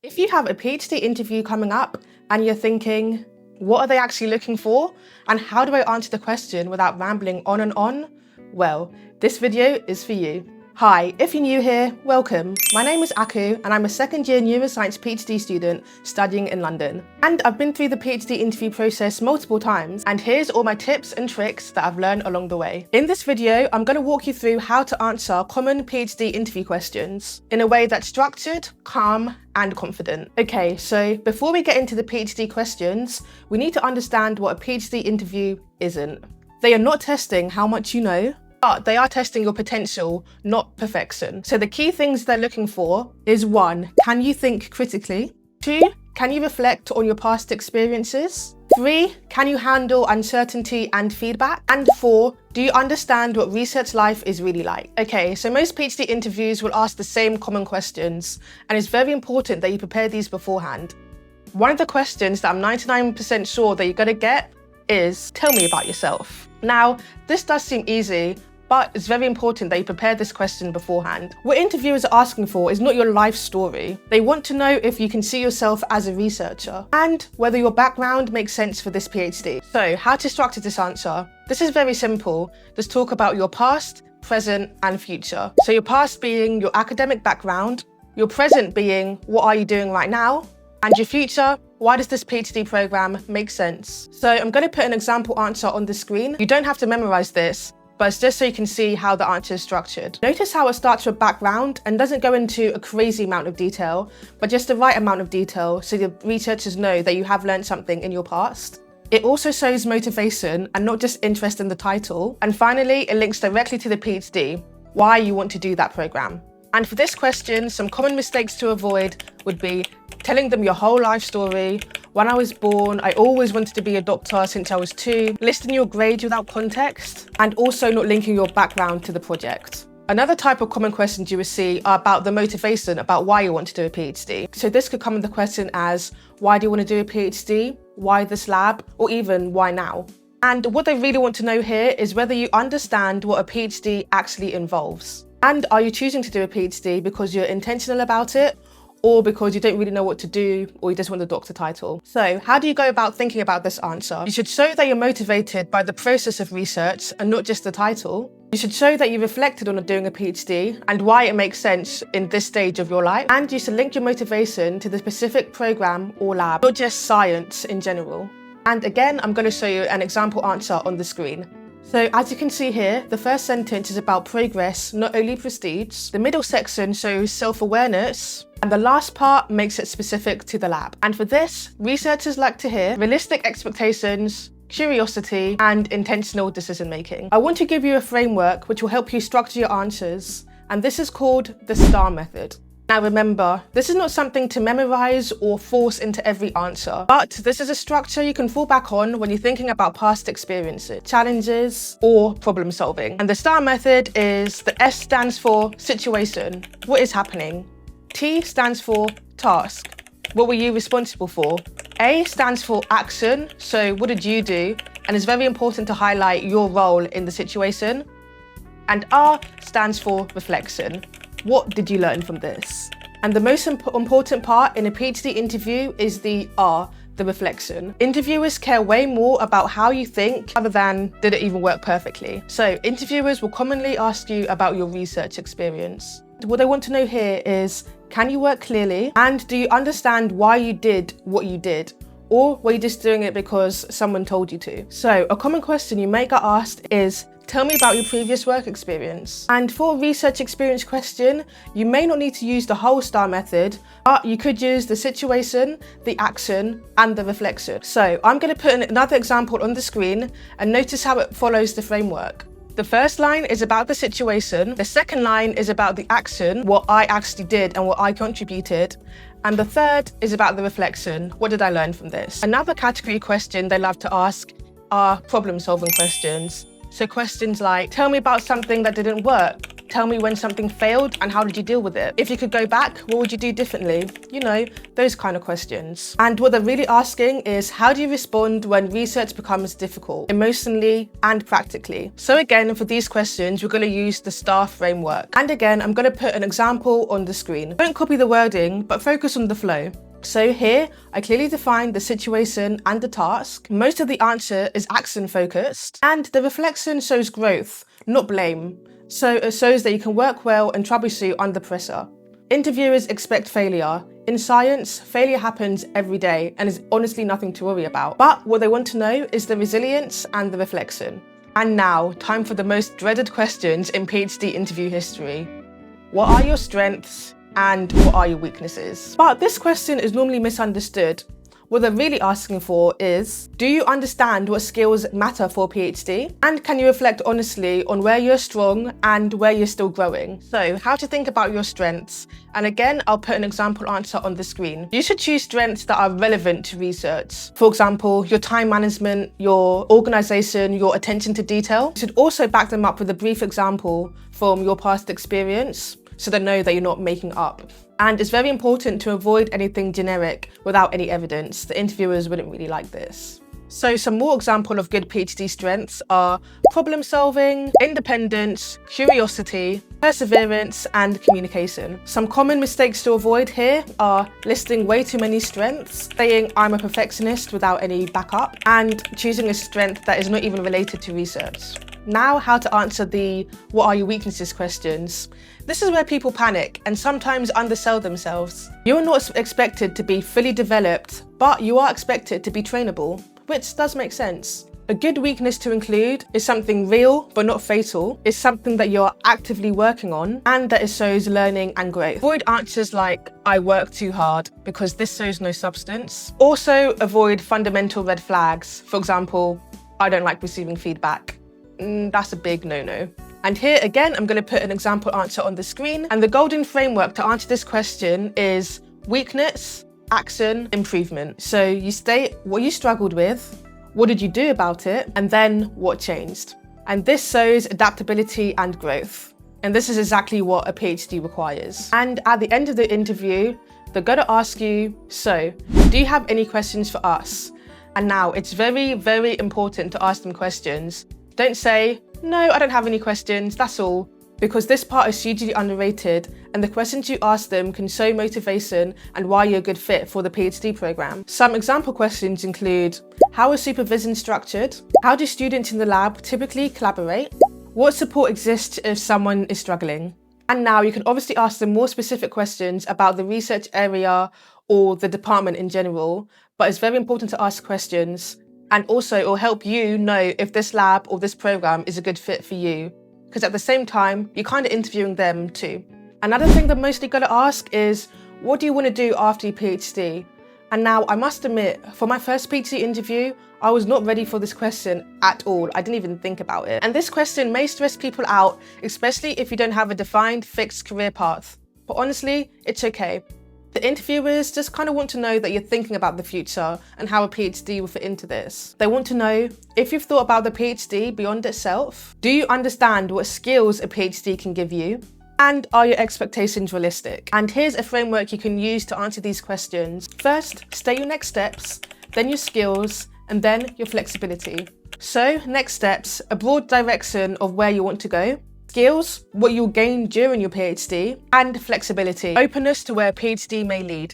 If you have a PhD interview coming up and you're thinking, what are they actually looking for? And how do I answer the question without rambling on and on? Well, this video is for you. Hi, if you're new here, welcome. My name is Aku and I'm a second-year neuroscience PhD student studying in London. And I've been through the PhD interview process multiple times, and here's all my tips and tricks that I've learned along the way. In this video, I'm going to walk you through how to answer common PhD interview questions in a way that's structured, calm, and confident. Okay, so before we get into the PhD questions, we need to understand what a PhD interview isn't. They are not testing how much you know, but they are testing your potential, not perfection. So the key things they're looking for is 1, can you think critically? 2, can you reflect on your past experiences? 3, can you handle uncertainty and feedback? And 4, do you understand what research life is really like? Okay, so most PhD interviews will ask the same common questions, and it's very important that you prepare these beforehand. One of the questions that I'm 99% sure that you're gonna get is, tell me about yourself. Now, this does seem easy, but it's very important that you prepare this question beforehand. What interviewers are asking for is not your life story. They want to know if you can see yourself as a researcher and whether your background makes sense for this PhD. So, how to structure this answer? This is very simple. Just talk about your past, present, and future. So your past being your academic background, your present being what are you doing right now, and your future, why does this PhD program make sense? So I'm going to put an example answer on the screen. You don't have to memorize this, but it's just so you can see how the answer is structured. Notice how it starts with background and doesn't go into a crazy amount of detail, but just the right amount of detail so the researchers know that you have learned something in your past. It also shows motivation and not just interest in the title. And finally, it links directly to the PhD, why you want to do that program. And for this question, some common mistakes to avoid would be telling them your whole life story. When I was born, I always wanted to be a doctor since I was 2, listing your grades without context, and also not linking your background to the project. Another type of common questions you will see are about the motivation, about why you want to do a PhD. So this could come in the question as, why do you want to do a PhD? Why this lab? Or even, why now? And what they really want to know here is whether you understand what a PhD actually involves. And are you choosing to do a PhD because you're intentional about it, or because you don't really know what to do, or you just want the doctor title? So how do you go about thinking about this answer? You should show that you're motivated by the process of research and not just the title. You should show that you reflected on doing a PhD and why it makes sense in this stage of your life. And you should link your motivation to the specific program or lab, not just science in general. And again, I'm going to show you an example answer on the screen. So as you can see here, the first sentence is about progress, not only prestige. The middle section shows self-awareness, and the last part makes it specific to the lab. And for this, researchers like to hear realistic expectations, curiosity, and intentional decision-making. I want to give you a framework which will help you structure your answers, and this is called the STAR method. Now remember, this is not something to memorize or force into every answer, but this is a structure you can fall back on when you're thinking about past experiences, challenges, or problem solving. And the STAR method is, the S stands for situation, what is happening. T stands for task, what were you responsible for. A stands for action, so what did you do? And it's very important to highlight your role in the situation. And R stands for reflection. What did you learn from this? And the most important part in a PhD interview is the R, the reflection. Interviewers care way more about how you think rather than did it even work perfectly. So interviewers will commonly ask you about your research experience. What they want to know here is, can you work clearly? And do you understand why you did what you did? Or were you just doing it because someone told you to? So a common question you may get asked is, tell me about your previous work experience. And for a research experience question, you may not need to use the whole STAR method, but you could use the situation, the action, and the reflection. So I'm going to put another example on the screen and notice how it follows the framework. The first line is about the situation. The second line is about the action, what I actually did and what I contributed. And the third is about the reflection. What did I learn from this? Another category question they love to ask are problem-solving questions. So questions like, tell me about something that didn't work, Tell me when something failed and how did you deal with it? If you could go back, what would you do differently? You know, those kind of questions. And what they're really asking is, how do you respond when research becomes difficult, emotionally and practically? So again, for these questions, we're going to use the STAR framework. And again, I'm going to put an example on the screen. Don't copy the wording, but focus on the flow. So here, I clearly define the situation and the task. Most of the answer is action focused, and the reflection shows growth, not blame. So it shows that you can work well and troubleshoot under pressure. Interviewers expect failure. In science, failure happens every day and is honestly nothing to worry about. But what they want to know is the resilience and the reflection. And now, time for the most dreaded questions in PhD interview history. What are your strengths? And what are your weaknesses? But this question is normally misunderstood. What they're really asking for is, do you understand what skills matter for a PhD? And can you reflect honestly on where you're strong and where you're still growing? So how to think about your strengths. And again, I'll put an example answer on the screen. You should choose strengths that are relevant to research. For example, your time management, your organization, your attention to detail. You should also back them up with a brief example from your past experience, so they know that you're not making up. And it's very important to avoid anything generic without any evidence. The interviewers wouldn't really like this. So some more examples of good PhD strengths are problem solving, independence, curiosity, perseverance, and communication. Some common mistakes to avoid here are listing way too many strengths, saying I'm a perfectionist without any backup, and choosing a strength that is not even related to research. Now, how to answer the what are your weaknesses questions. This is where people panic and sometimes undersell themselves. You're not expected to be fully developed, but you are expected to be trainable, which does make sense. A good weakness to include is something real but not fatal, is something that you're actively working on, and that it shows learning and growth. Avoid answers like, I work too hard, because this shows no substance. Also avoid fundamental red flags. For example, I don't like receiving feedback. That's a big no-no. And here again, I'm going to put an example answer on the screen. And the golden framework to answer this question is weakness, action, improvement. So you state what you struggled with, what did you do about it, and then what changed. And this shows adaptability and growth. And this is exactly what a PhD requires. And at the end of the interview, they're going to ask you, so do you have any questions for us? And now it's very, very important to ask them questions. Don't say, no, I don't have any questions, that's all. Because this part is hugely underrated, and the questions you ask them can show motivation and why you're a good fit for the PhD program. Some example questions include, how is supervision structured? How do students in the lab typically collaborate? What support exists if someone is struggling? And now you can obviously ask them more specific questions about the research area or the department in general, but it's very important to ask questions. And also it will help you know if this lab or this program is a good fit for you. Because at the same time, you're kind of interviewing them too. Another thing they're mostly going to ask is, what do you want to do after your PhD? And now I must admit, for my first PhD interview, I was not ready for this question at all. I didn't even think about it. And this question may stress people out, especially if you don't have a defined, fixed career path. But honestly, it's okay. The interviewers just kind of want to know that you're thinking about the future and how a PhD will fit into this. They want to know if you've thought about the PhD beyond itself. Do you understand what skills a PhD can give you? And are your expectations realistic? And here's a framework you can use to answer these questions. First, state your next steps, then your skills, and then your flexibility. So, next steps, a broad direction of where you want to go. Skills, what you'll gain during your PhD, and flexibility, openness to where a PhD may lead.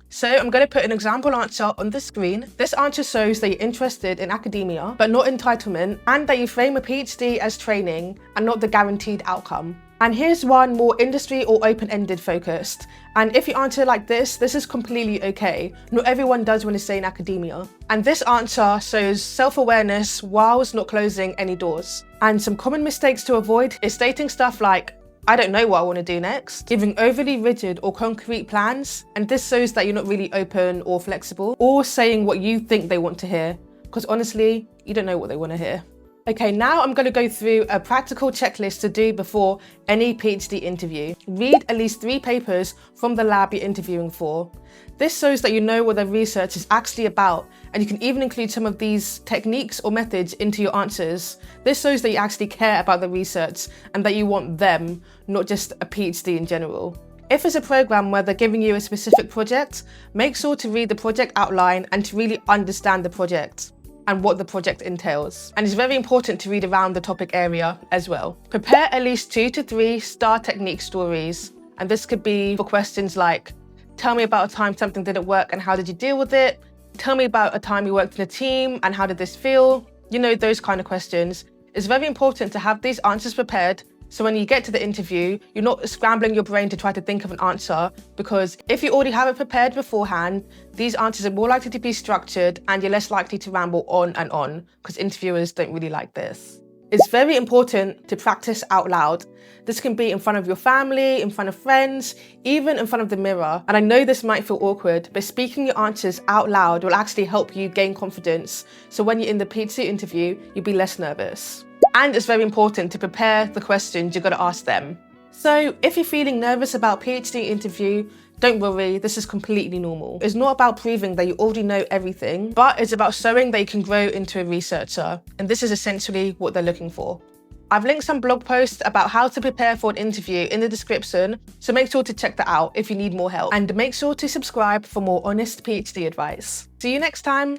So I'm going to put an example answer on the screen. This answer shows that you're interested in academia, but not entitlement, and that you frame a PhD as training and not the guaranteed outcome. And here's one more industry or open-ended focused. And if you answer like this is completely okay. Not everyone does want to stay in academia. And this answer shows self-awareness whilst not closing any doors. And some common mistakes to avoid is stating stuff like, I don't know what I want to do next, giving overly rigid or concrete plans, and this shows that you're not really open or flexible, or saying what you think they want to hear, because honestly, you don't know what they want to hear. Okay, now I'm going to go through a practical checklist to do before any PhD interview. Read at least 3 papers from the lab you're interviewing for. This shows that you know what the research is actually about, and you can even include some of these techniques or methods into your answers. This shows that you actually care about the research and that you want them, not just a PhD in general. If it's a program where they're giving you a specific project, make sure to read the project outline and to really understand the project and what the project entails. And it's very important to read around the topic area as well. Prepare at least 2 to 3 STAR technique stories. And this could be for questions like, tell me about a time something didn't work and how did you deal with it? Tell me about a time you worked in a team and how did this feel? You know, those kind of questions. It's very important to have these answers prepared, so when you get to the interview, you're not scrambling your brain to try to think of an answer, because if you already have it prepared beforehand, these answers are more likely to be structured and you're less likely to ramble on and on, because interviewers don't really like this. It's very important to practice out loud. This can be in front of your family, in front of friends, even in front of the mirror. And I know this might feel awkward, but speaking your answers out loud will actually help you gain confidence. So when you're in the PhD interview, you'll be less nervous. And it's very important to prepare the questions you're going to ask them. So if you're feeling nervous about PhD interview, don't worry, this is completely normal. It's not about proving that you already know everything, but it's about showing that you can grow into a researcher. And this is essentially what they're looking for. I've linked some blog posts about how to prepare for an interview in the description, so make sure to check that out if you need more help. And make sure to subscribe for more honest PhD advice. See you next time.